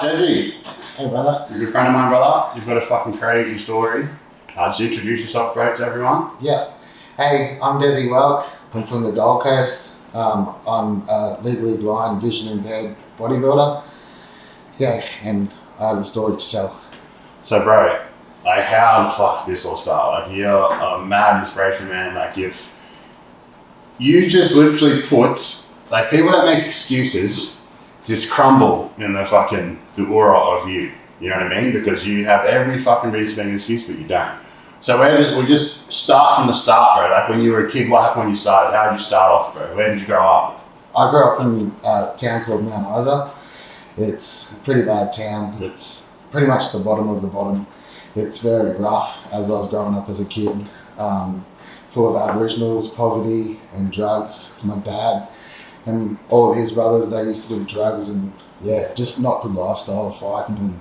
Desi. Hey, brother. You're a good friend of mine, brother. You've got a fucking crazy story. Just introduce yourself, bro, to everyone. Yeah. Hey, I'm Desi Wel. I'm from the Gold Coast. I'm a legally blind, vision impaired bodybuilder. Yeah, and I have a story to tell. So, bro, like, how the fuck did this all start? Like, you're a mad inspiration, man. Like, you just literally put, like, people that make excuses just crumble in the aura of you. You know what I mean? Because you have every fucking reason to make an excuse, but you don't. So we'll just start from the start, bro. Like, when you were a kid, what happened when you started? How did you start off, bro? Where did you grow up? I grew up in a town called Mount Isa. It's a pretty bad town. It's pretty much the bottom of the bottom. It's very rough as I was growing up as a kid. Full of Aboriginals, poverty and drugs. My dad and all of his brothers, they used to do drugs and just not good lifestyle, fighting and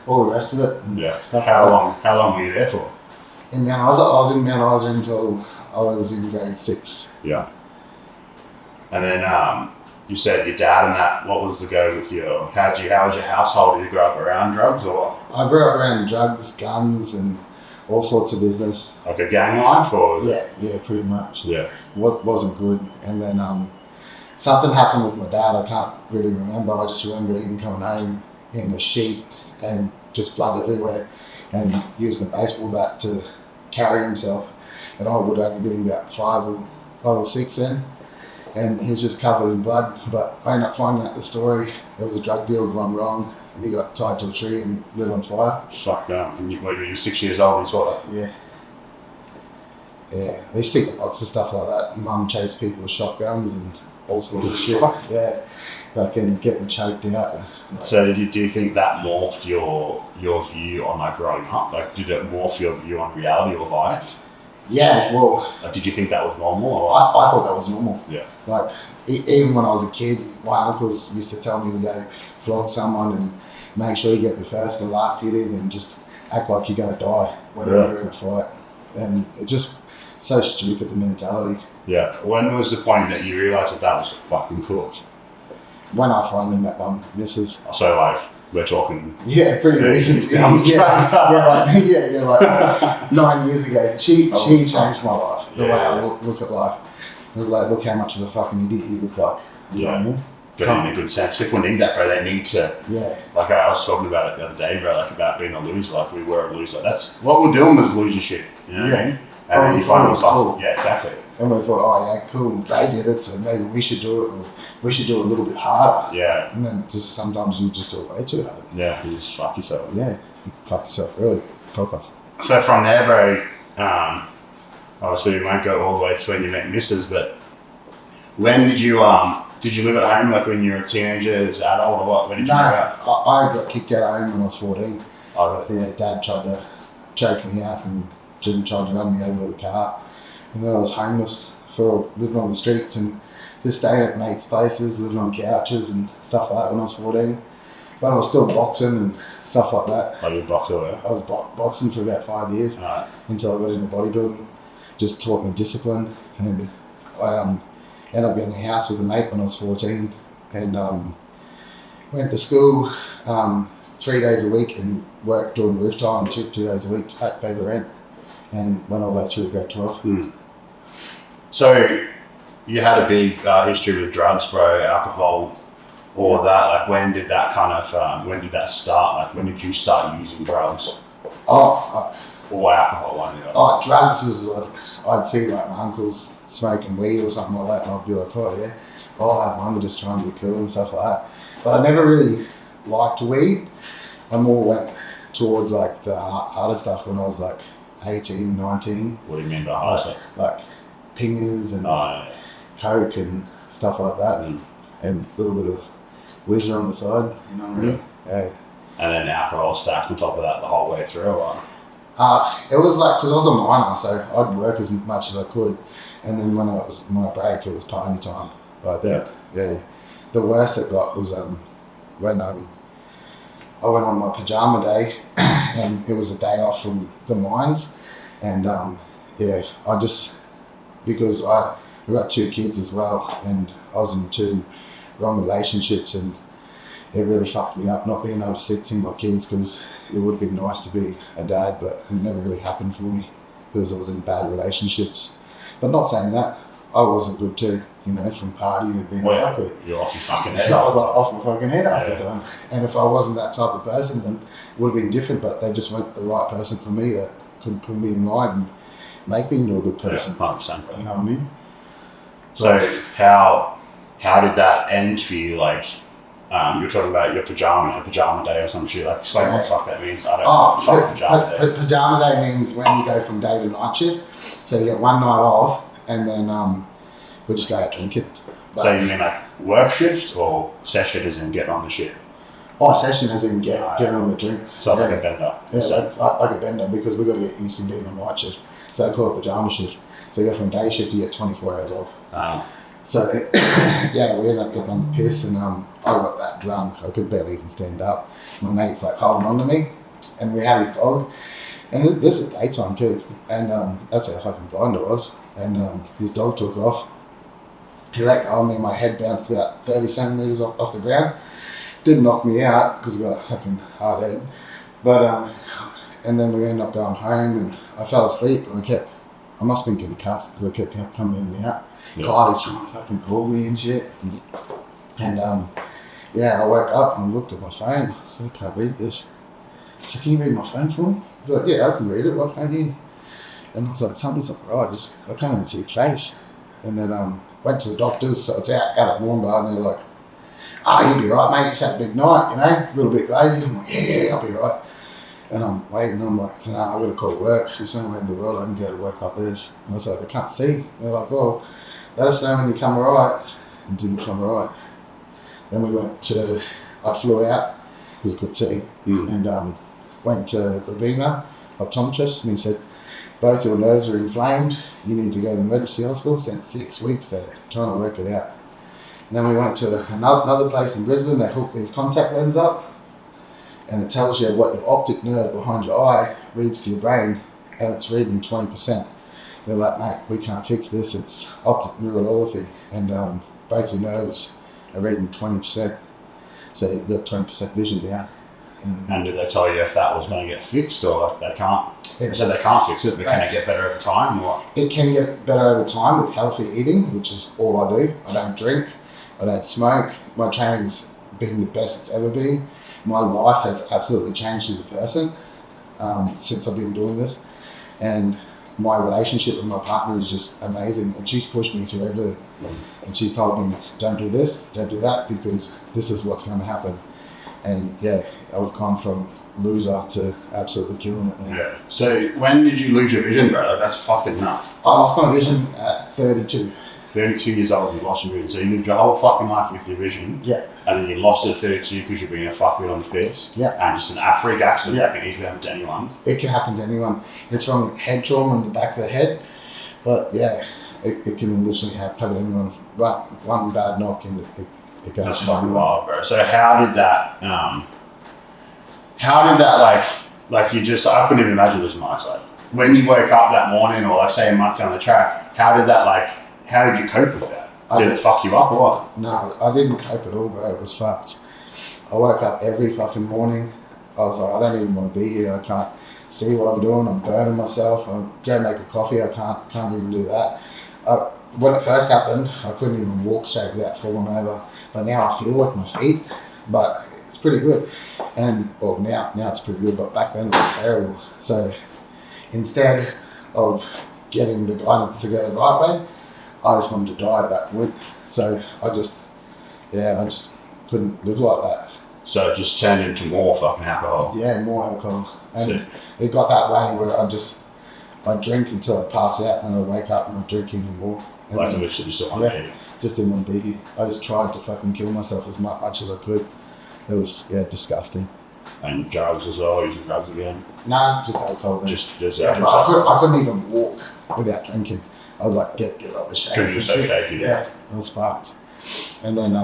all the rest of it. And stuff. How long were you there for? In Mount Isa, I was in Mount Isa until I was in grade 6. Yeah. And then you said your dad and that, what was the go with how was your household? Did you grow up around drugs or what? I grew up around drugs, guns and all sorts of business. Like a gang life or? Yeah, pretty much. Yeah. What wasn't good. And then something happened with my dad, I can't really remember. I just remember him coming home in a sheet and just blood everywhere and using a baseball bat to carry himself. And I would only been about 5 or 6 then. And he was just covered in blood. But I ended up finding out the story. There was a drug deal gone wrong and he got tied to a tree and lit on fire. Fuck no. And you were 6 years old and you saw that? Yeah. Yeah. They used to see lots of stuff like that. Mum chased people with shotguns and all sorts of shit. Yeah. Like, and getting choked out. So do you think that morphed your view on like growing up? Like, did it morph your view on reality or life? Yeah, well... Like, did you think that was normal? Or? I thought that was normal. Yeah. Like, even when I was a kid, my uncles used to tell me to go flog someone and make sure you get the first and last hit in and just act like you're going to die whenever you're in a fight. And it's just so stupid, the mentality. Yeah. When was the point that you realised that was fucking cooked? When I finally met my missus. So, like, we're talking... Yeah, pretty recent. Like 9 years ago. She changed my life, the way I look at life. It was like, look how much of a fucking idiot you look like. You know what I mean? But in a good sense. People need that, bro. They need to... Yeah. Like, I was talking about it the other day, bro, like, about being a loser. Like, we were a loser. That's... What we're doing was loser shit. You know what I mean? And then you find yourself... Cool. Yeah, exactly. And we thought, oh yeah, cool, they did it, so maybe we should do it, or we should do it a little bit harder. Yeah. And then just sometimes you just do it way too hard. Yeah, you just fuck yourself. Yeah, you fuck yourself really proper. So from there, bro, obviously we won't go all the way to when you met Mrs., but when did you live at home, like when you were a teenager, as an adult, or what? When did you move out? I got kicked out of home when I was 14. Oh, really? Yeah, Dad tried to choke me out and Jim tried to run me over with a car. And then I was homeless for living on the streets and just staying at mates' places, living on couches and stuff like that when I was 14. But I was still boxing and stuff like that. Oh, you were a boxer, yeah? I was boxing for about 5 years until I got into bodybuilding, just taught me discipline. And I ended up getting a house with a mate when I was 14 and went to school 3 days a week and worked during roof time, 2 days a week to pay the rent. And went all the way through grade 12. So, you had a big history with drugs, bro, alcohol, all of that. Like, when did that when did that start? Like, when did you start using drugs? Or alcohol? Drugs is I'd see like my uncles smoking weed or something like that, and I'd be like, oh yeah, I'll have one, just trying to be cool and stuff like that. But I never really liked weed. I more went towards like the harder stuff when I was like 18, 19. What do you mean by hard stuff? Like pingers and coke and stuff like that, and a little bit of whizzer on the side, you know what I mean? Yeah. And then alcohol stacked on top of that the whole way through, or? It was like, because I was a minor, so I'd work as much as I could, and then when it was my break, it was party time. But the worst it got was when I went on my pajama day, and it was a day off from the mines, and I just, because I got 2 kids as well, and I was in 2 wrong relationships, and it really fucked me up not being able to see my kids, because it would be nice to be a dad, but it never really happened for me because I was in bad relationships. But not saying that, I wasn't good too, you know, from partying and being well, you're off your fucking head. I was like off my fucking head after the time. And if I wasn't that type of person, then it would have been different, but they just weren't the right person for me that could put me in line and make me into a good person. 100%. You know what I mean? So how did that end for you? Like, you're talking about your pajama day or some shit. Like, explain what the fuck that means. I don't fuck pajama day. Pajama day means when you go from day to night shift. So you get one night off, and then we just go out drinking. So you mean like work shift or session as in getting on the shit? Oh, session as in getting on the drinks. So it's like a bender. Yeah, like a bender, because we've got to get used to being on night shift. So they call it pajama shift. So you go from day shift, you get 24 hours off. So yeah, we ended up getting on the piss, and I got that drunk I could barely even stand up. My mate's like holding on to me, and we had his dog, and this is daytime too, and that's how fucking blind I was. And his dog took off. He let go of me, my head bounced about 30 centimeters off the ground. Didn't knock me out because I got a fucking hard head, but and then we ended up going home, and I fell asleep, and I must have been getting cussed because I kept coming in and out. Yeah. Kylie's trying to fucking call me and shit. And yeah, I woke up and looked at my phone. I said, I can't read this. So can you read my phone for me? He's like, yeah, I can read it. Why can't you? And I was like, something's not right. I can't even see your face. And then went to the doctors. So it's out at Warnbar, and they're like, you'll be right, mate. You just had a big night, you know, a little bit lazy. I'm like, yeah, I'll be right. And I'm waiting, I'm like, nah, I've got to call work. There's no way in the world I can go to work like this. And I was like, I can't see. And they're like, well, let us know when you come alright. And didn't come alright. Then I flew out because I couldn't see. And went to Ravina, optometrist, and he said, both your nerves are inflamed. You need to go to the emergency hospital. Spent 6 weeks there trying to work it out. And then we went to another place in Brisbane. They hooked these contact lenses up, and it tells you what your optic nerve behind your eye reads to your brain, and it's reading 20%. They're like, mate, we can't fix this. It's optic neuropathy, and both your nerves are reading 20%. So you've got 20% vision now. And did they tell you if that was going to get fixed, or they can't? They said they can't fix it, but can it get better over time? Or? It can get better over time with healthy eating, which is all I do. I don't drink, I don't smoke. My training's been the best it's ever been. My life has absolutely changed as a person since I've been doing this, and my relationship with my partner is just amazing, and she's pushed me through everything. And she's told me, don't do this, don't do that, because this is what's going to happen. And yeah, I've gone from loser to absolutely killing it now. Yeah. So when did you lose your vision, bro? Like, that's fucking nuts. I lost my vision at 32. 32 years old, you lost your vision. So you lived your whole fucking life with your vision. Yeah. And then you lost it at 32 because you're being a fuckwit on the piss. Yeah. And just a freak accident that can easily happen to anyone. It can happen to anyone. It's from head trauma in the back of the head. But yeah, it can literally happen to anyone. One bad knock and it goes. That's fucking wild, bro. So how did that like you just, I couldn't even imagine losing my eyesight. When you woke up that morning, or like say a month down the track, how did you cope with that? Did it fuck you up or what? No, I didn't cope at all, bro. It was fucked. I woke up every fucking morning. I was like, I don't even want to be here. I can't see what I'm doing. I'm burning myself. I'm going to make a coffee. I can't even do that. When it first happened, I couldn't even walk straight without falling over. But now I feel with my feet. But it's pretty good. And well, now it's pretty good. But back then it was terrible. So instead of getting the guidance to go the right way, I just wanted to die at that point. So I just couldn't live like that. So it just turned into more fucking alcohol. Yeah, more alcohol. And it got that way where I drink until I pass out, and I wake up and I drink even more. And like literally just don't want to be here. Just didn't want to be here. I just tried to fucking kill myself as much as I could. It was disgusting. And drugs as well, using drugs again? Nah, just alcohol. I couldn't even walk without drinking. I'd like get like the shakes. Because you're so shaky. Yeah, it was fucked. And then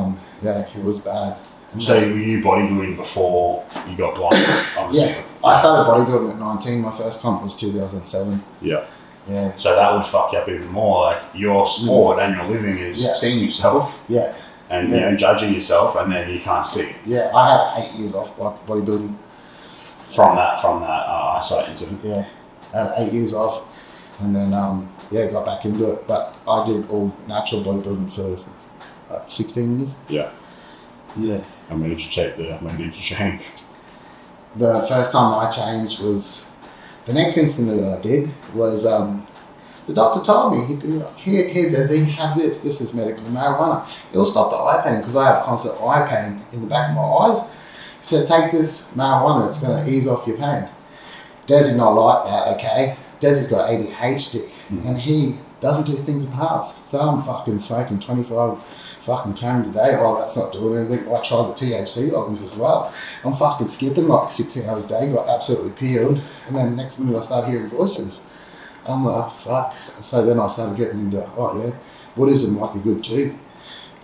it was bad. So were you bodybuilding before you got blind? Obviously. Yeah, I started bodybuilding at 19. My first comp was 2007. Yeah. Yeah. So that would fuck you up even more. Like your sport and your living is seeing yourself. Yeah. and you know, judging yourself, and then you can't see. Yeah, I had 8 years off bodybuilding. From that eyesight incident. Yeah, I had 8 years off, and then got back into it. But I did all natural bodybuilding for 16 years. Yeah. Yeah. And when did you change? The first time I changed was the next incident that I did was the doctor told me, here Desi, have this. This is medical marijuana. It'll stop the eye pain because I have constant eye pain in the back of my eyes. He said, take this marijuana, it's going to ease off your pain. Desi's not like that, okay? Desi's got ADHD and he doesn't do things in halves. So I'm fucking smoking 25 fucking cones a day. Oh, that's not doing anything. I tried the THC lollies as well. I'm fucking skipping like 6 hours a day, got absolutely peeled. And then next minute I started hearing voices. I'm like, oh, fuck. So then I started getting into, Buddhism might be good too.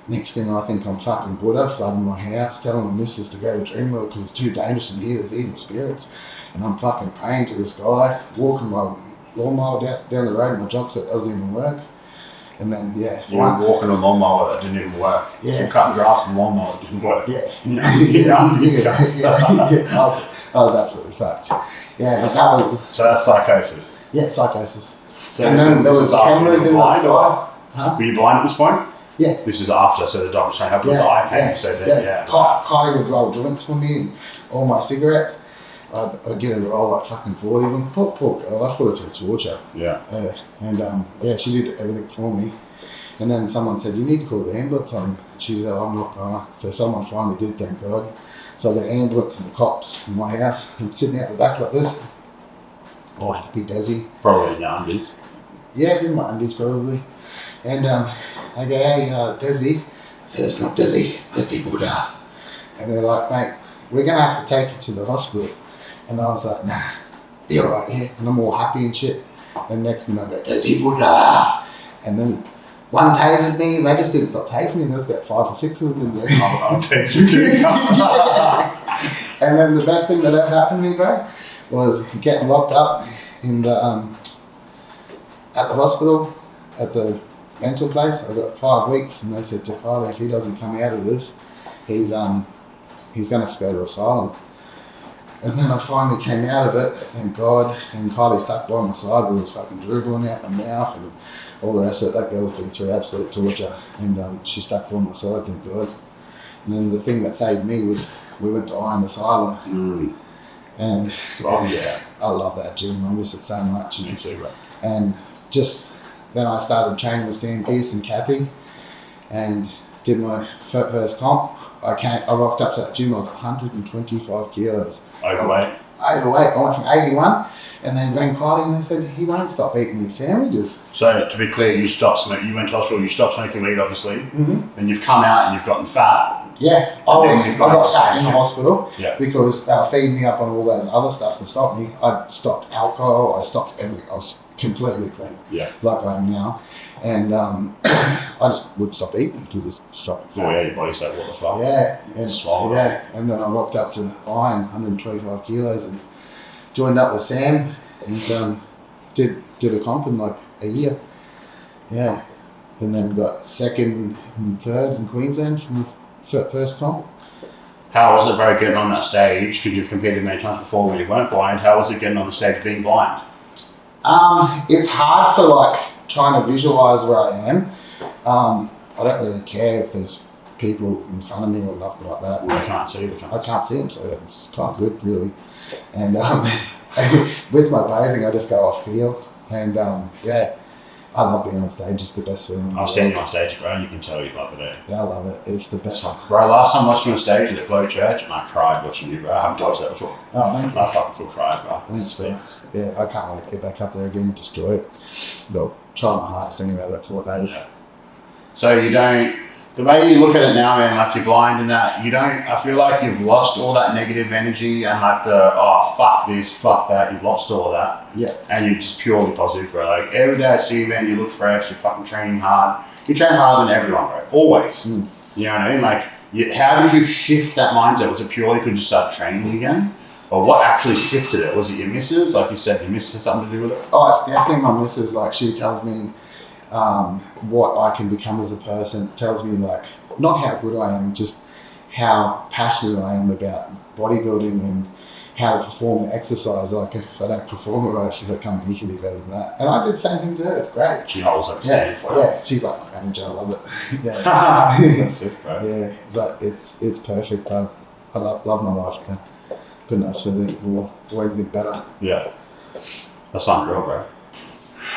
Next thing I think I'm fucking Buddha, flooding my house, telling the missus to go to Dreamworld because it's too dangerous in here, there's evil spirits. And I'm fucking praying to this guy, walking my lawnmower down the road in my jock set doesn't even work. And then, you were walking a lawnmower that didn't even work. Yeah. So cutting grass and lawnmower didn't work. Yeah. I was absolutely fucked. Yeah, but that was... So that's psychosis. Yeah, psychosis. So and then there was cameras in the sky. Huh? Were you blind at this point? Yeah. This is after, so the doctor's trying to help with the eye pain. So then, Kylie would roll joints for me and all my cigarettes. I'd get her to roll like fucking 40 of them. Poor girl, I put her through torture. Yeah. She did everything for me. And then someone said, you need to call the ambulance on him. She said, I'm not gonna. So someone finally did, thank God. So the ambulance and the cops in my house, I'm sitting out the back like this. Oh, happy Desi. Probably in your undies. Yeah, in my undies probably. And I go, hey, Desi. I said, it's not Desi, Desi Buddha. And they're like, mate, we're going to have to take you to the hospital. And I was like, nah, be all right here. And I'm all happy and shit. And next thing I go, Desi Buddha. And then one tasered me. They just didn't stop tasing me. There's about 5 or 6 of them in there. I'll take you too. And then the best thing that ever happened to me, bro, was getting locked up in the at the hospital, at the mental place. I got 5 weeks, and they said to Kylie, if he doesn't come out of this, he's going to have to go to asylum. And then I finally came out of it, thank God. And Kylie stuck by my side with his fucking dribbling out my mouth and all the rest of it. That girl's been through absolute torture, and she stuck by my side, thank God. And then the thing that saved me was we went to Iron Asylum. And I love that gym. I miss it so much. Me too, bro. And just then I started training with Sam Pearce and Kathy, and did my first comp. I rocked up to that gym. I was 125 kilos. Overweight. I went from 81, and then rang Kylie and they said he won't stop eating these sandwiches. So to be clear, you stopped smoking. You went to hospital. You stopped smoking weed, obviously. And you've come out and you've gotten fat. Yeah, I got fat in the hospital because they were feeding me up on all those other stuff to stop me. I stopped alcohol. I stopped everything. I was completely clean. Yeah. Like I am now. And I just would stop eating to just stop. Oh yeah, your body's like, what the fuck? Yeah. And swallow. Yeah. And then I rocked up to Iron, 125 kilos, and joined up with Sam and did a comp in like a year. Yeah. And then got second and third in Queensland from the first comp. How was it, bro, getting on that stage? Because you've competed many times before when you weren't blind. How was it getting on the stage being blind? It's hard for like trying to visualize where I am. I don't really care if there's people in front of me or nothing like that. Well, I can't see them. I can't see them, so it's kind of good, really. And with my posing, I just go off feel. And I love being on stage. It's the best feeling. I've seen you on stage, bro, and you can tell you love it. Yeah, I love it. It's the best. Bro, last time I watched you on stage at the Glow Church, and I cried watching you, bro. I haven't watched that before. Oh, thank you. I fucking feel cried, bro. Yeah, I can't wait to get back up there again and destroy it. But try my hardest anyway, that's what that is. Yeah. So you don't, the way you look at it now, man, like you're blind and that, you don't, I feel like you've lost all that negative energy and like the, oh, fuck this, fuck that, you've lost all of that. Yeah. And you're just purely positive, bro. Like every day I see you, man, you look fresh, you're fucking training hard. You train harder than everyone, bro. Always. You know what I mean? Like, how did you shift that mindset? Was it purely because you started training again? Or what actually shifted it? Was it your missus? Like you said, your missus had something to do with it? Oh, it's definitely my missus. Like, she tells me what I can become as a person. Tells me, like, not how good I am, just how passionate I am about bodybuilding and how to perform the exercise. Like if I don't perform it right, she's like, come on, you can do better than that. And I did the same thing to her. It's great. She holds up a standard for you. Yeah, she's like my manager. I love it. Yeah, That's it, bro. yeah, but it's perfect. I love my life. Man. Couldn't ask for anything more or anything better. Yeah, that's unreal, bro.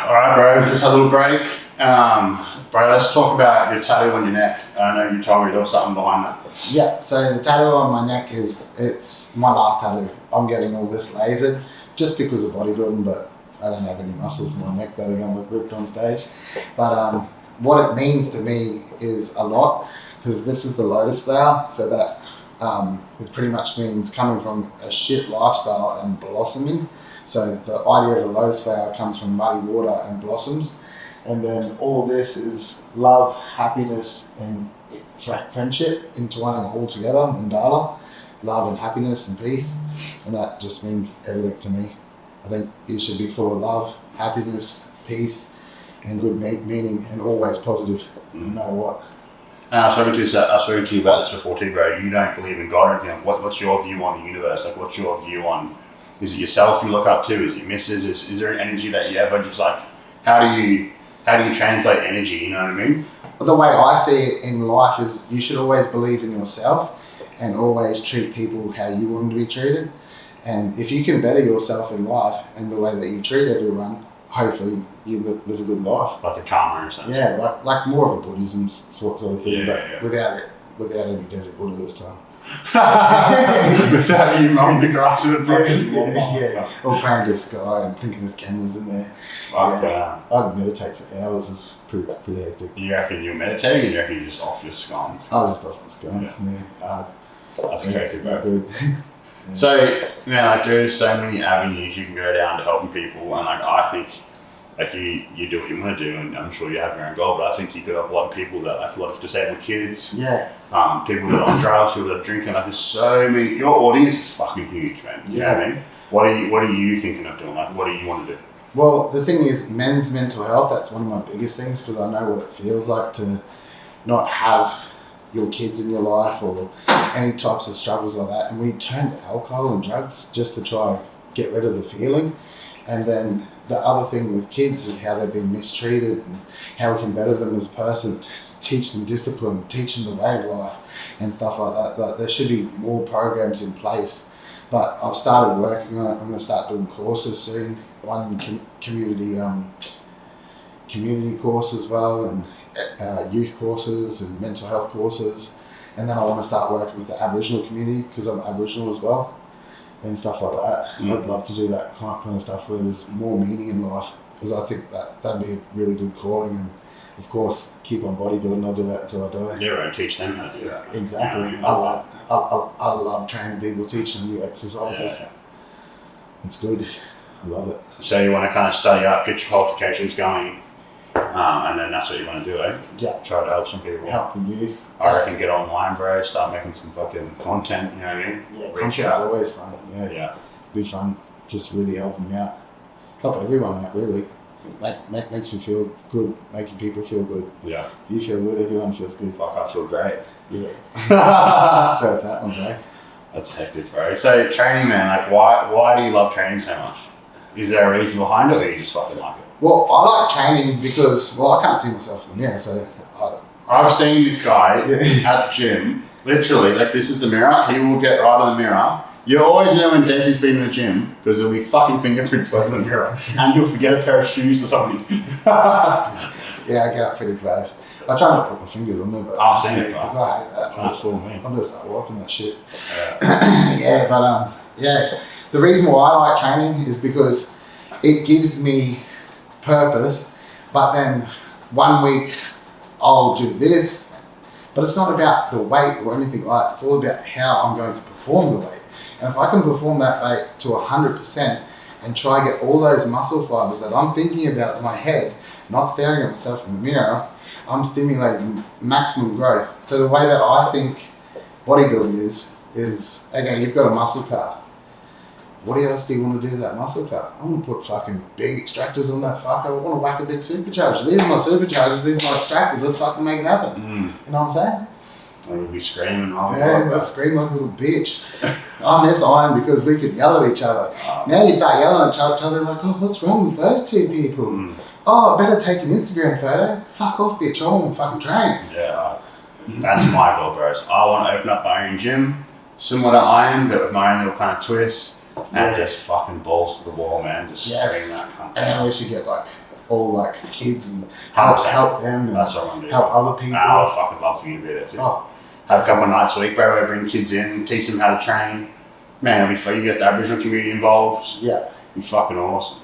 All right, bro. Just had a little break. Bro, let's talk about your tattoo on your neck. I know you told me there was something behind that. Yeah, so the tattoo on my neck it's my last tattoo. I'm getting all this lasered just because of bodybuilding, but I don't have any muscles in my neck that are going to look ripped on stage. But what it means to me is a lot, because this is the lotus flower, so that it pretty much means coming from a shit lifestyle and blossoming. So the idea of a lotus flower comes from muddy water and blossoms. And then all this is love, happiness, and friendship intertwining all together, mandala, love and happiness and peace. And that just means everything to me. I think you should be full of love, happiness, peace, and good meaning, and always positive, no matter what. And I've spoken to you about this before too, bro. You don't believe in God or anything. What's your view on the universe? Like, what's your view on, is it yourself you look up to? Is it your missus? Is there an energy that you ever just like, how do you translate energy, you know what I mean? The way I see it in life is you should always believe in yourself and always treat people how you want to be treated. And if you can better yourself in life and the way that you treat everyone, hopefully you live a good life. Like a karma or something. Yeah, like more of a Buddhism sort of thing, yeah. without any desert Buddha this time. Without you mowing the grass with a fucking yeah. Or praying to the sky and thinking there's cameras in there. Fuck I'd meditate for hours. It's pretty hectic. You reckon you're meditating, or you reckon you're just off your scones? I was just off my scones. Yeah. That's crazy, bro. Good. Yeah. So, man, like there's so many avenues you can go down to helping people, and like I think, like you do what you want to do, and I'm sure you have your own goal. But I think you could help a lot of people that like a lot of disabled kids. Yeah. People that are on drugs, people that are drinking. Like there's so many. Your audience is fucking huge, man. You know what I mean? What are you thinking of doing? Like, what do you want to do? Well, the thing is, men's mental health. That's one of my biggest things, because I know what it feels like to not have your kids in your life or any types of struggles like that. And we turn to alcohol and drugs just to try and get rid of the feeling. And then the other thing with kids is how they've been mistreated and how we can better them as a person, teach them discipline, teach them the way of life and stuff like that. There should be more programs in place. But I've started working on it. I'm going to start doing courses soon. One in community course as well, and youth courses and mental health courses. And then I want to start working with the Aboriginal community, because I'm Aboriginal as well, and stuff like that. I'd love to do that kind of stuff where there's more meaning in life, because I think that'd be a really good calling. And of course, keep on bodybuilding. I'll do that until I die. Yeah, and teach them how to do that. Exactly. I love training people, teaching them new exercises. Yeah. It's good. I love it. So you want to kind of study up, get your qualifications going, and then that's what you want to do, eh? Yeah. Try to help some people. Help the youth. I reckon get online, bro. Start making some fucking content. You know what I mean? Yeah, Reach content's out. always fun. Yeah. Be fun. Just really help them out. Help everyone out, really. Makes me feel good, making people feel good. Yeah. You feel good, everyone feels good. Fuck, I feel great. Yeah. That's where it's at, bro. That's hectic, bro. So training, man, like why do you love training so much? Is there a reason behind it, or you just fucking like it? Well, I like training because, I can't see myself in the mirror, so I've seen this guy at the gym, literally, like this is the mirror, he will get right on the mirror. You always know when Desi's been in the gym, because there'll be fucking fingerprints left in the mirror, and you'll forget a pair of shoes or something. Yeah, I get up pretty close. I try not to put my fingers on there, but I've seen it, because I hate that. I'm I'm gonna start wiping that shit. Yeah. Yeah, the reason why I like training is because it gives me purpose. But then 1 week I'll do this, but it's not about the weight or anything like that. It's all about how I'm going to perform the weight. And if I can perform that weight to 100% and try to get all those muscle fibers that I'm thinking about in my head, not staring at myself in the mirror, I'm stimulating maximum growth. So the way that I think bodybuilding is okay, you've got a muscle car. What else do you want to do to that muscle car? I want to put fucking big extractors on that fucker. I want to whack a big supercharger. These are my superchargers, these are my extractors. Let's fucking make it happen. You know what I'm saying? And we'd be screaming. Oh, yeah, I scream like a little bitch. I miss Iron because we could yell at each other. Now you start yelling at each other, like, oh, what's wrong with those two people? Oh, I better take an Instagram photo. Fuck off, bitch. I want to fucking train. Yeah, that's my goal, bros. I want to open up my own gym, similar to Iron, but with my own little kind of twist, and just fucking balls to the wall, man. Just scream that cunt. And then we should get like all like kids and help them and that's what I want to do. help other people. I would fucking love for you to be there too. Have a couple of nights a week, bro, where I bring kids in, teach them how to train. Man, it'll be fun. You get the Aboriginal community involved. Yeah. It'll be fucking awesome.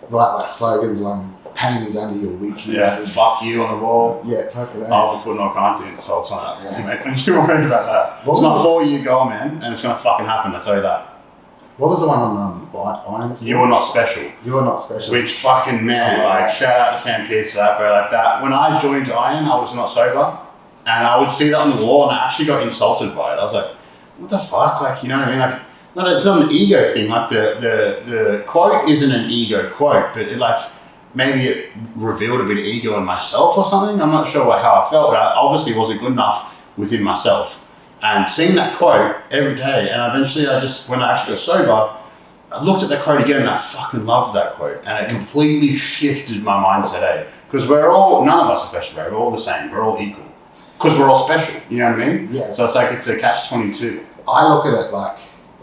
Write like slogans on pain is only your weakness. Yeah, fuck you on the wall. Yeah, fuck it. I'll be putting all kinds of insults on that wall, mate. Don't you worry about that. It's my 4-year goal, man, and it's going to fucking happen, I tell you that. What was the one on Irons? You're not special. You're not special. Which fucking man, like, shout out to Sam Pierce for that, bro. Like that. When I joined Iron, I was not sober, and I would see that on the wall, and I actually got insulted by it. I was like, what the fuck? Like, you know what I mean? Like, it's not an ego thing. Like the quote isn't an ego quote, but it, like, maybe it revealed a bit of ego in myself or something. I'm not sure how I felt, but I obviously wasn't good enough within myself. And seeing that quote every day, and eventually when I actually got sober, I looked at that quote again and I fucking loved that quote. And it completely shifted my mindset, because none of us are special, bro. We're all the same. We're all equal. Because we're all special, you know what I mean? Yeah. So it's like, it's a catch-22. I look at it like,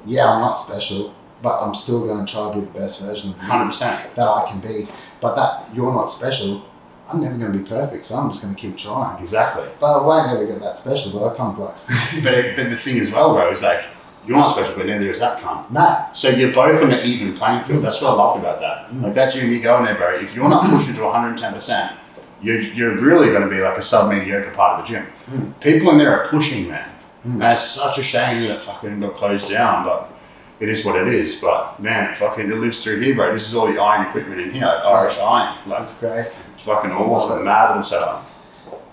yeah, I'm not special, but I'm still going to try to be the best version of me 100%. that I can be. But that you're not special, I'm never going to be perfect, so I'm just going to keep trying. Exactly. But I won't ever get that special, but I'll come close. but the thing as well, bro, is like, you're not special, but neither is that cunt. No. So you're both on an even playing field. That's what I loved about that. Like that gym, you go in there, bro, if you're not pushing to 110%, you're really going to be like a sub-mediocre part of the gym. People in there are pushing, man. And it's such a shame that it fucking got closed down, but it is what it is. But man, it lives through here, bro. This is all the Iron equipment in here, Irish Iron. Like, that's great. It's fucking awesome. Mad little setup.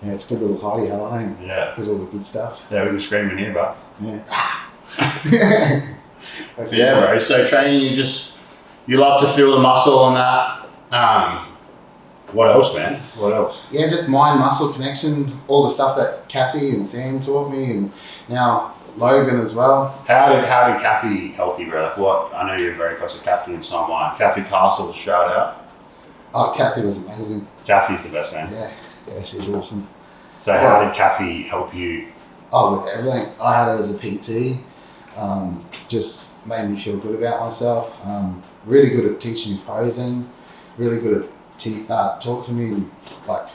Yeah, it's a good little hidey hole, I think. Yeah. Get all the good stuff. Yeah, we can scream in here, bro. Yeah. Yeah, bro. So training, you love to feel the muscle and that. What else, man? What else? Yeah, just mind-muscle connection, all the stuff that Kathy and Sam taught me, and now Logan as well. How did Kathy help you, bro? Like what? I know you're very close to Kathy and so am I. Kathy Castle, shout out. Oh, Kathy was amazing. Kathy's the best, man. Yeah, she's awesome. So how did Kathy help you? Oh, with everything. I had her as a PT. Just made me feel good about myself. Really good at teaching me posing. Really good at talking to me like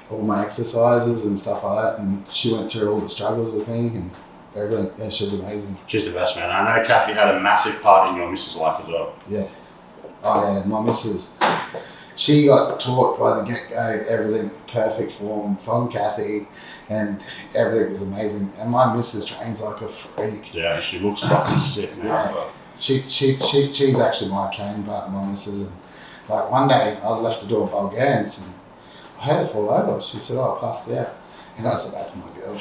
all my exercises and stuff like that. And she went through all the struggles with me and everything. Yeah, she was amazing. She's the best, man. I know Kathy had a massive part in your missus' life as well. Yeah. Oh yeah, my missus. She got taught by the get-go everything perfect form from Kathy, and everything was amazing. And my missus trains like a freak. Yeah, she looks fucking sick now. Yeah. She's actually my training partner, my missus. And like one day I left the door at Bulgarians and I had her fall over. She said, "Oh, I passed out." And I said, "That's my girl."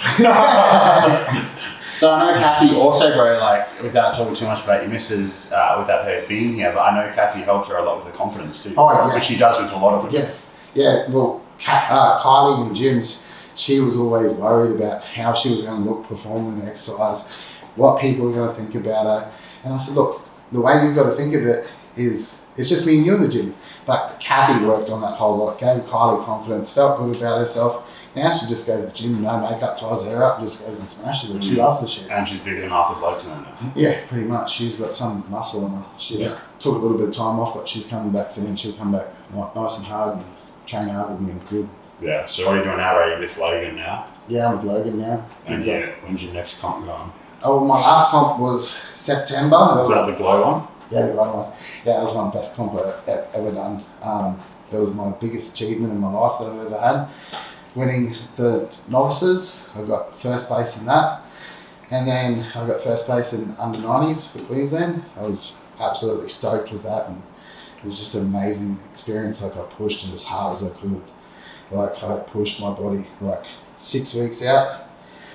So I know Kathy also, bro, like, without talking too much about your missus, without her being here, but I know Kathy helped her a lot with her confidence too. Oh, yes. Which she does with a lot of it. Yes. Yeah, well, Kylie in gyms, she was always worried about how she was going to look performing the exercise, what people were going to think about her. And I said, look, the way you've got to think of it is, it's just me and you in the gym. But Kathy worked on that whole lot, gave Kylie confidence, felt good about herself. Now she just goes to the gym, no makeup, ties her up, just goes and smashes it. She loves the shit. And she's bigger than half the blokes in there now. Yeah, pretty much. She's got some muscle in her. She just took a little bit of time off, but she's coming back soon. She'll come back nice and hard and train hard with me and good. Yeah, so what are you doing now? Are you with Logan now? Yeah, I'm with Logan now. And yeah, when's your next comp going? Oh, my last comp was September. Was that the glow one? Yeah, the glow one. Yeah, that was my best comp I've ever done. It was my biggest achievement in my life that I've ever had. Winning the novices, I got first place in that. And then I got first place in under 90s for Queensland. I was absolutely stoked with that, and it was just an amazing experience. Like, I pushed it as hard as I could. Like, I pushed my body like 6 weeks out.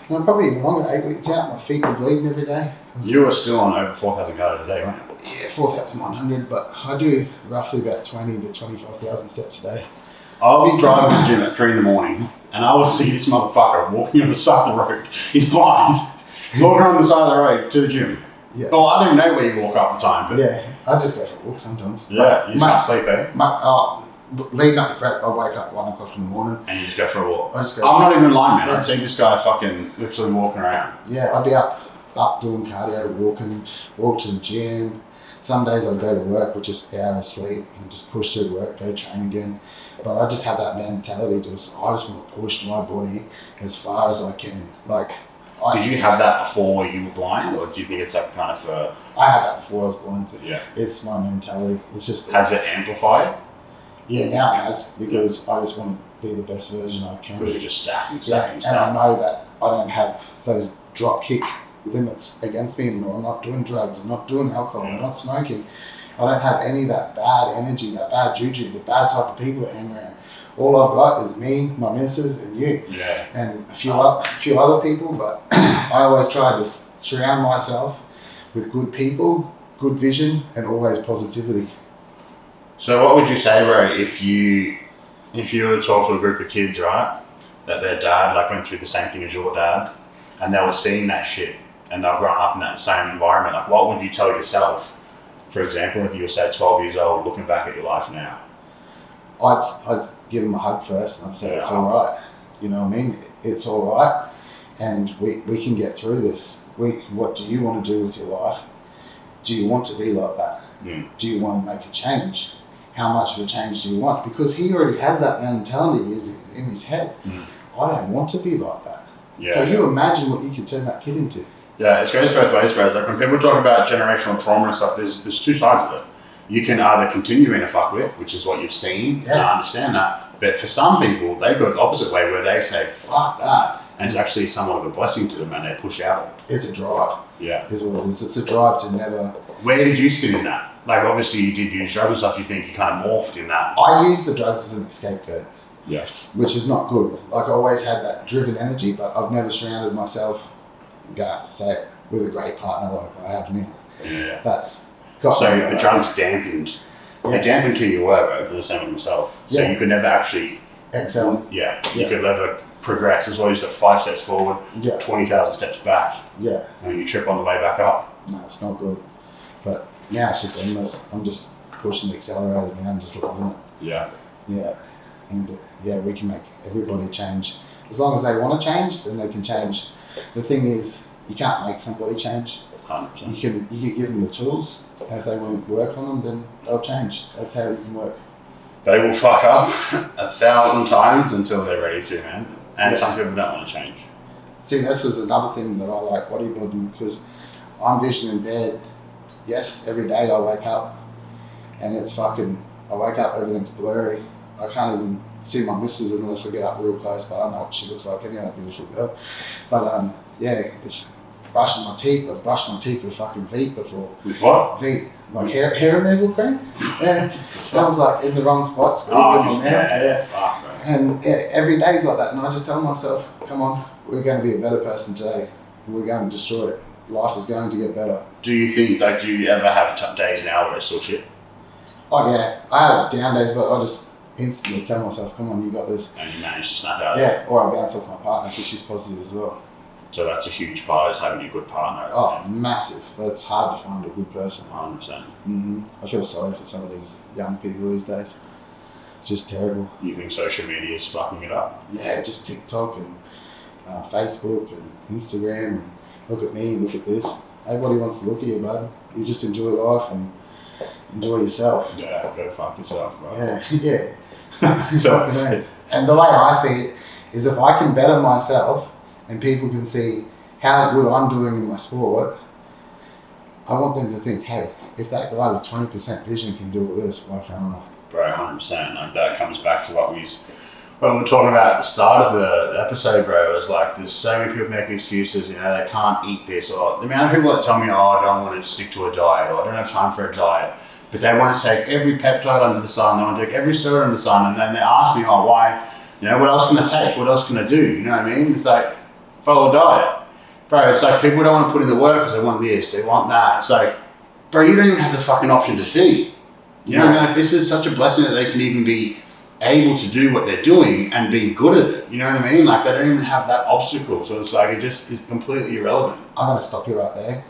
And probably even longer, 8 weeks out. My feet were bleeding every day. You were still on over 4,000 calories a day, weren't you? Yeah, 4,100, but I do roughly about 20 to 25,000 steps a day. I'll be driving to the gym at 3 in the morning and I will see this motherfucker walking on the side of the road. He's blind. He's walking on the side of the road to the gym. Yeah. Well, I don't know where you walk half the time, but yeah, I just go for a walk sometimes. Yeah, you just can't sleep, eh? Leading up to prep, I wake up 1 o'clock in the morning. And you just go for a walk. I just go. I'm not even lying, man. Yeah. I'd see this guy fucking literally walking around. Yeah, I'd be up doing cardio, walk to the gym. Some days I'd go to work with just an hour of sleep and just push through work, go train again. But I just have that mentality I just want to push my body as far as I can. Did you have that before you were blind, or do you think it's like kind of a... I had that before I was blind. Yeah. It's my mentality. It's just... Has it amplified? Yeah, now it has, because I just want to be the best version I can. Because you're just stacking. And I know that I don't have those drop kick limits against me anymore. I'm not doing drugs, I'm not doing alcohol, I'm not smoking. I don't have any of that bad energy, that bad juju, the bad type of people that hang around. All I've got is me, my missus, and you. Yeah. And a few other people, but I always try to surround myself with good people, good vision, and always positivity. So what would you say, bro, if you were to talk to a group of kids, right, that their dad went through the same thing as your dad, and they were seeing that shit, and they were growing up in that same environment, what would you tell yourself, for example, if you were, say, 12 years old, looking back at your life now? I'd give them a hug first, and I'd say, it's all right. You know what I mean? It's all right, and we can get through this. What do you want to do with your life? Do you want to be like that? Mm. Do you want to make a change? How much of a change do you want? Because he already has that mentality in his head. Mm. I don't want to be like that. Yeah. So you imagine what you could turn that kid into. Yeah, it goes both ways, bro. When people talk about generational trauma and stuff, there's two sides of it. You can either continue being a fuckwit, which is what you've seen, and I understand that. But for some people, they go the opposite way, where they say, fuck that. And it's actually somewhat of a blessing to them, and they push out. It's a drive. Yeah. Is what it is. It's a drive to never... Where did you sit in that? Obviously you did use drugs and stuff, you think you kind of morphed in that. I use the drugs as an scapegoat. Yes. Which is not good. I always had that driven energy, but I've never surrounded myself, I'm going to have to say it, with a great partner like I have now. Yeah. That's got so the drugs dampened. Yeah. They dampened who you were, bro. The same with myself. So you could never actually excel. Yeah. You could never progress. As long as you took 5 steps forward, 20,000 steps back. Yeah. And you trip on the way back up. No, it's not good. But now it's just endless. I'm just pushing the accelerator now and just loving it. Yeah. Yeah. And we can make everybody change. As long as they want to change, then they can change. The thing is, you can't make somebody change. 100%. You can give them the tools, and if they want to work on them, then they'll change. That's how you can work. They will fuck up 1,000 times until they're ready to, man. And some people don't want to change. See, this is another thing that I like bodybuilding, because I'm vision impaired. Yes, every day I wake up and it's I wake up, everything's blurry. I can't even see my missus unless I get up real close, but I know what she looks like anyway, beautiful girl. But it's brushing my teeth. I've brushed my teeth with fucking Veet before. With what? Veet. Hair removal cream. Yeah, that was in the wrong spots. Fuck, and every day's like that, and I just tell myself, come on, we're going to be a better person today. We're going to destroy it. Life is going to get better. Do you think, do you ever have days now where it's still shit? Oh yeah, I have down days, but I just instantly tell myself, come on, you got this. And you manage to snap out. Yeah, or I bounce off my partner because she's positive as well. So that's a huge part, is having a good partner. Oh, massive, but it's hard to find a good person. 100%. Mm-hmm. I feel sorry for some of these young people these days. It's just terrible. You think social media is fucking it up? Yeah, just TikTok and Facebook and Instagram and look at me, look at this. Everybody wants to look at you, bud. You just enjoy life and enjoy yourself. Yeah, go fuck yourself, bro. Yeah. And the way I see it is, if I can better myself and people can see how good I'm doing in my sport, I want them to think, hey, if that guy with 20% vision can do all this, why can't I? Bro, 100%. That comes back to what we were talking about at the start of the episode, bro. It was there's so many people making excuses, they can't eat this, or the amount of people that tell me, I don't want to stick to a diet, or I don't have time for a diet, but they want to take every peptide under the sun, they want to take every soda under the sun, and then they ask me, why, what else can I take, what else can I do, you know what I mean? It's follow a diet. Bro, it's people don't want to put in the work because they want this, they want that. It's bro, you don't even have the fucking option to see. You know, this is such a blessing that they can even be able to do what they're doing and be good at it. You know what I mean? Like they don't even have that obstacle. So it's like it just is completely irrelevant. I'm going to stop you right there.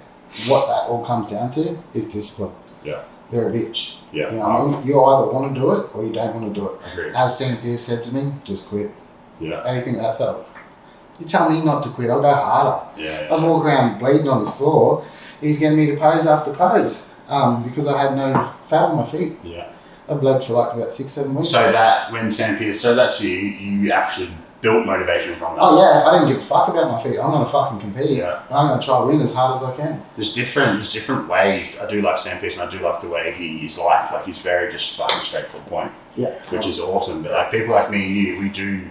What that all comes down to is discipline. Yeah. They're a bitch. Yeah. You know what I mean? You either want to do it or you don't want to do it. Agreed. As Sam Pierce said to me, just quit. Yeah. Anything that felt. You tell me not to quit, I'll go harder. Yeah. I was walking around bleeding on his floor. He's getting me to pose after pose because I had no fat on my feet. Yeah. I bled for like about 6-7 weeks. So that when Sam Pierce said that to you, you actually built motivation from that. Oh yeah, I didn't give a fuck about my feet. I'm going to fucking compete. Yeah. And I'm going to try to win as hard as I can. There's different ways. I do like Sam Pierce and I do like the way he's like he's very just fucking straight to the point. Yeah. Which is awesome. But like people like me and you, we do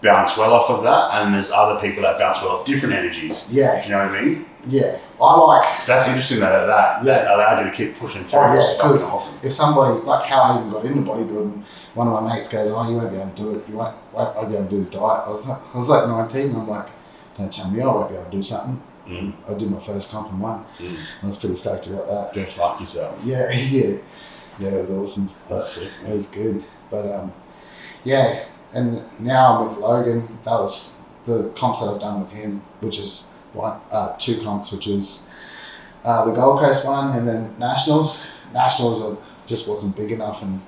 bounce well off of that, and there's other people that bounce well off different energies. Yeah. Do you know what I mean? Yeah. I like... That's interesting that allowed you to keep pushing through. Oh yeah, It's fucking because awesome. if somebody, like how I even got into bodybuilding, one of my mates goes, oh, you won't be able to do it. You won't be able to do the diet. I was like 19 and I'm like, don't tell me I won't be able to do something. Mm. I did my first comp and won. Mm. I was pretty stoked about that. Go fuck yourself. Yeah, yeah. Yeah, it was awesome. That's sick. It was good. But yeah, and now I'm with Logan. That was the comps that I've done with him, which is two comps, which is the Gold Coast one and then Nationals. Nationals just wasn't big enough and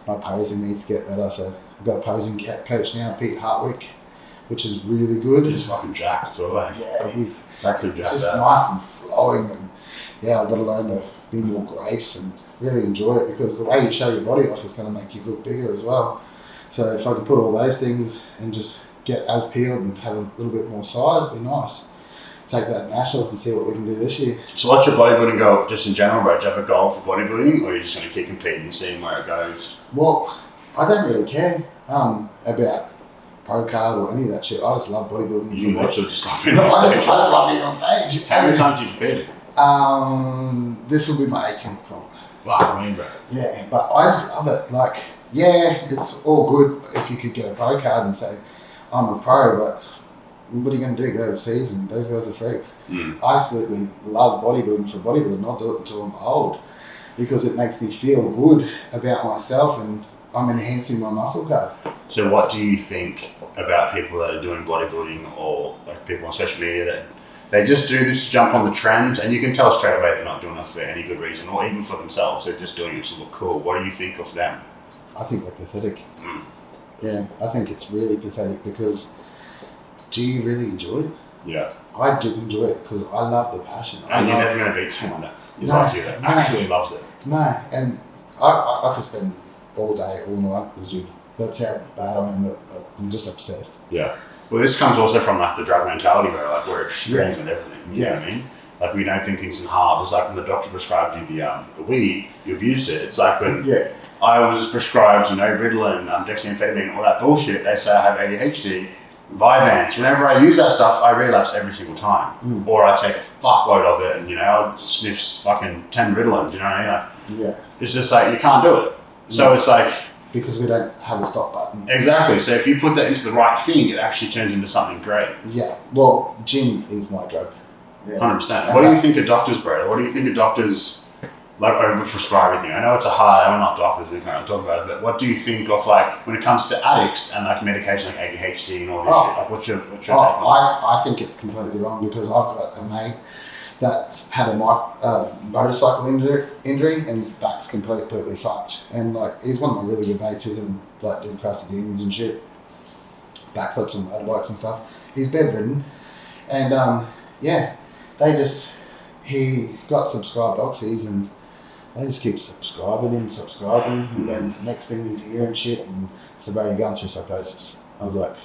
my posing needs to get better. So I've got a posing coach now, Pete Hartwick, which is really good. He's fucking jacked as well, eh? Yeah, he's Exactly jacked. just nice and flowing, and yeah, I've got to learn to be more grace and really enjoy it because the way you show your body off is going to make you look bigger as well. So if I can put all those things and just get as peeled and have a little bit more size, it'd be nice. Take that to Nationals and see what we can do this year. So what's your bodybuilding goal, just in general, bro? Do you have a goal for bodybuilding, or are you just going to keep competing and seeing where it goes? Well, I don't really care about pro card or any of that shit. I just love bodybuilding. You literally just love being No, on I stage. just love being on stage. How many times have you competed? This will be my 18th comp. Fuck me, bro. Yeah, but I just love it. Like, yeah, it's all good if you could get a pro card and say, I'm a pro, but what are you going to do? Go overseas? And those guys are freaks. Mm. I absolutely love bodybuilding for bodybuilding. I'll do it until I'm old because it makes me feel good about myself and I'm enhancing my muscle card. So what do you think about people that are doing bodybuilding or like people on social media that they just do this to jump on the trend and you can tell straight away they're not doing it for any good reason or even for themselves, they're just doing it to look cool. What do you think of them? I think they're pathetic. Mm. Yeah, I think it's really pathetic because do you really enjoy it? Yeah. I do enjoy it because I love the passion. And you're never going to beat someone that is No, like you that no. actually loves it. No, and I could spend all day, all night at the gym. That's how bad I am. I'm just obsessed. Yeah. Well, this comes also from like the drug mentality where like we're extreme with everything. You know what I mean? Like we don't think things in halves. It's like when the doctor prescribed you the weed, you abused it. It's like when I was prescribed, Ritalin, dexamphetamine, all that bullshit. They say I have ADHD. Vyvanse. Whenever I use that stuff, I relapse every single time. Mm. Or I take a fuckload of it and, I'll sniff fucking 10 Ritalins, you know what I mean? Like, it's just like, you can't do it. So it's like... Because we don't have a stop button. Exactly. So if you put that into the right thing, it actually turns into something great. Yeah. Well, gin is my drug. Yeah. 100%. What do you think of doctors, bro? What do you think of doctors... like over-prescribe everything? I know it's we're not doctors, we can't talk about it, but what do you think of like when it comes to addicts and like medication like ADHD and all this shit? Like what's your take on that? I think it's completely wrong because I've got a mate that's had a motorcycle injury and his back's completely fucked. And like he's one of my really good mates, he's in like did crusty demons and shit, backflips on motorbikes and stuff. He's bedridden and he got subscribed oxys and they just keep subscribing and then next thing he's here and shit and so bro, you're going through psychosis. I was like,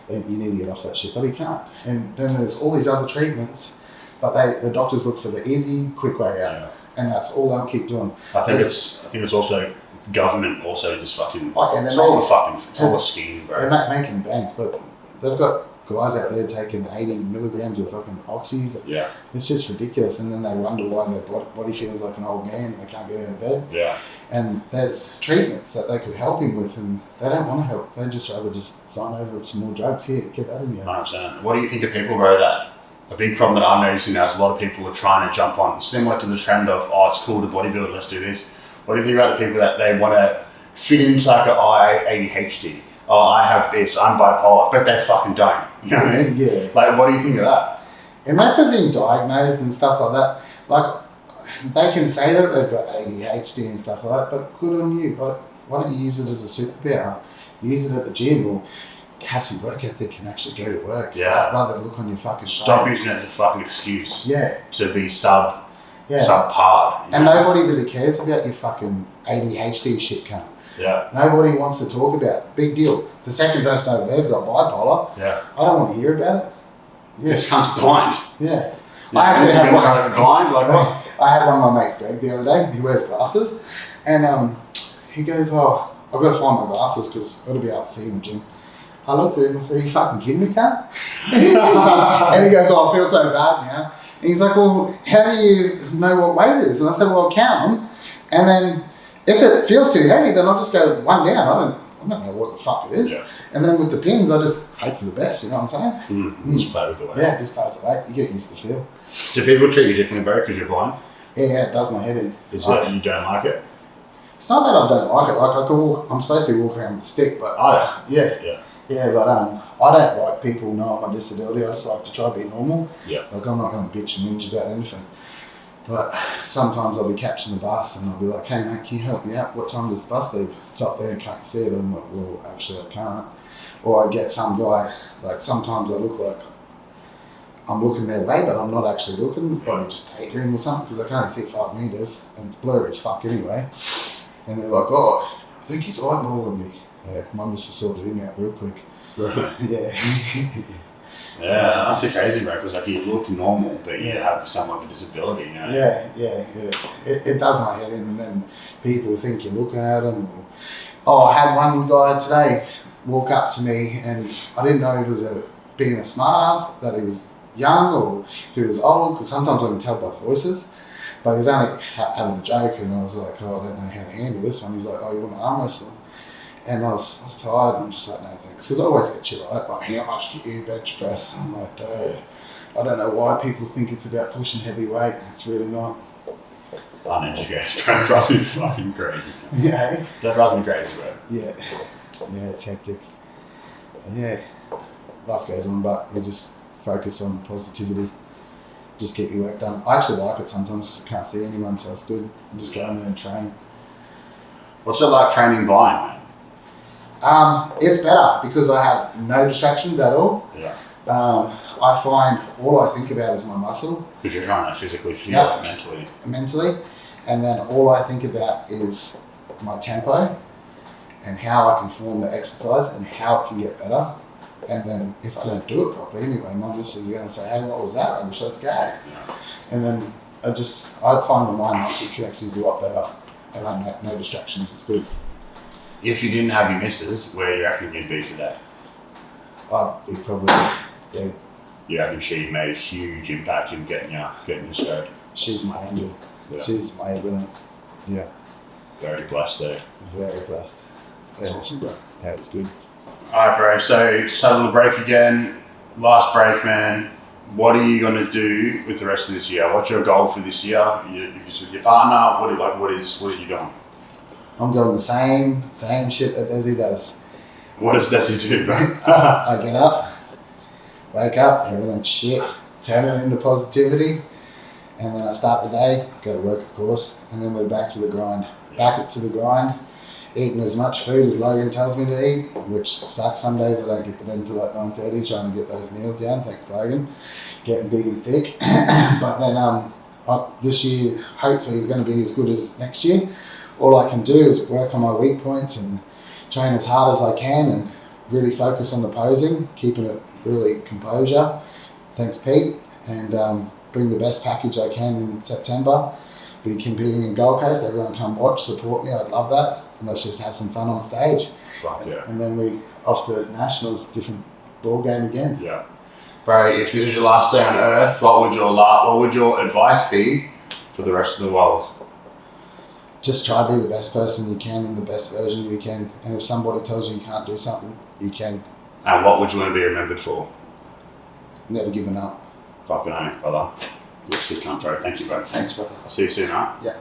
you need to get off that shit, but he can't. And then there's all these other treatments, but the doctors look for the easy, quick way out, and that's all they'll keep doing. I think it's also government also just fucking. And it's all the scheme, bro. They're making bank, but they've got guys out there taking 80 milligrams of fucking oxys. Yeah. It's just ridiculous, and then they wonder why their body feels like an old man and they can't get out of bed. Yeah. And there's treatments that they could help him with, and they don't want to help. They'd just rather just sign over some more drugs. Here, get that in you. 100%. What do you think of people, bro, that a big problem that I'm noticing now is a lot of people are trying to jump on, similar to the trend of, it's cool to bodybuild, let's do this. What do you think about the people that they want to fit into like I have ADHD. Oh, I have this, I'm bipolar, but they fucking don't. You know what I mean? Yeah. Like, what do you think of that? Unless they've been diagnosed and stuff like that, like, they can say that they've got ADHD and stuff like that, but good on you. Like, why don't you use it as a superpower? Use it at the gym or have some work ethic and actually go to work. Yeah. Rather than look on your fucking Stop phone. using it as a fucking excuse. Yeah. To be Yeah. subpar. And nobody really cares about your fucking ADHD shit, cunt. Yeah. Nobody wants to talk about it. Big deal. The second person over there's got bipolar. Yeah. I don't want to hear about it. Yeah. This cunt's blind. Yeah. Yeah. I actually had one. Blind? Like what? I had one of my mates, Greg, the other day. He wears glasses. And he goes, oh, I've got to find my glasses because I've got to be able to see in the gym. I looked at him and said, are you fucking kidding me, cunt? And he goes, oh, I feel so bad now. And he's like, well, how do you know what weight it is? And I said, well, I'll count them. And then if it feels too heavy, then I'll just go one down. I don't know what the fuck it is. Yeah. And then with the pins, I just hope for the best, you know what I'm saying? Just play with the weight. Yeah, just play with the weight. You get used to the feel. Do people treat you differently, bro, because you're blind? Yeah, it does my head in. Is that you don't like it? It's not that I don't like it. Like, I'm supposed to be walking around with a stick, but yeah, but I don't like people knowing my disability. I just like to try to be normal. Yeah. Like, I'm not going to bitch and whinge about anything. But sometimes I'll be catching the bus and I'll be like, hey mate, can you help me out? What time does the bus leave? It's up there, can't you see it? I'm like, well, actually I can't. Or I get some guy, like sometimes I look like I'm looking their way, but I'm not actually looking, probably just daydreaming or something, because I can only see 5 meters and it's blurry as fuck anyway. And they're like, oh, I think he's eyeballing me. Yeah, my missus sorted him out real quick. Right. Yeah. Yeah, that's crazy, bro, because like you look normal, but you have somewhat of a disability, you know? Yeah. It does my head in, and then people think you're looking at them. I had one guy today walk up to me, and I didn't know if he was being a smart ass, that he was young or if he was old, because sometimes I can tell by voices. But he was only having a joke, and I was like, oh, I don't know how to handle this one. He's like, oh, you want to arm wrestle? And I was tired, and I'm just like, no thanks, because I always get shit like that, like, how much do you bench press? I'm like, dude, I don't know why people think it's about pushing heavy weight. It's really not. Uneducated, bro. That drives me fucking crazy. Yeah. That drives me crazy, bro. Yeah, it's hectic. Yeah, life goes on, but you just focus on positivity. Just get your work done. I actually like it sometimes. Can't see anyone, so it's good. I'm just go in there and train. What's it like training blind, man? It's better because I have no distractions at all. Yeah. I find all I think about is my muscle. Because you're trying to physically feel it mentally. And then all I think about is my tempo and how I can form the exercise and how it can get better. And then if I don't do it properly anyway, my missus is going to say, hey, what was that rubbish? Let's go. Yeah. And then I find the mind-muscle connections a lot better. And I have no distractions. It's good. If you didn't have your missus, where do you reckon you'd be today? I'd be probably dead. You reckon she made a huge impact in getting you straight? She's my angel. Yeah. She's my everything. Yeah. Very blessed, eh? Very blessed. That's awesome, bro. Yeah, it's good. Alright, bro, so just had a little break again. Last break, man. What are you going to do with the rest of this year? What's your goal for this year? If it's with your partner, what are you doing? I'm doing the same shit that Desi does. What does Desi do, bro? I get up, wake up, everything's shit, turn it into positivity, and then I start the day, go to work of course, and then we're back to the grind. Eating as much food as Logan tells me to eat, which sucks some days. I don't get to bed until like 9:30 trying to get those meals down, thanks Logan. Getting big and thick. But then this year, hopefully, is going to be as good as next year. All I can do is work on my weak points and train as hard as I can and really focus on the posing, keeping it really composure. Thanks, Pete. And bring the best package I can in September. Be competing in Gold Coast. Everyone come watch, support me. I'd love that. And let's just have some fun on stage. Fuck yeah. And then we off to Nationals, different ball game again. Yeah. Bro, if this was your last day on Earth, what would your advice be for the rest of the world? Just try to be the best person you can and the best version you can. And if somebody tells you can't do something, you can. And what would you want to be remembered for? Never giving up. Fucking oath, brother. You're a sick cunt, bro. Thank you, bro. Thanks, brother. I'll see you soon, alright? Yeah.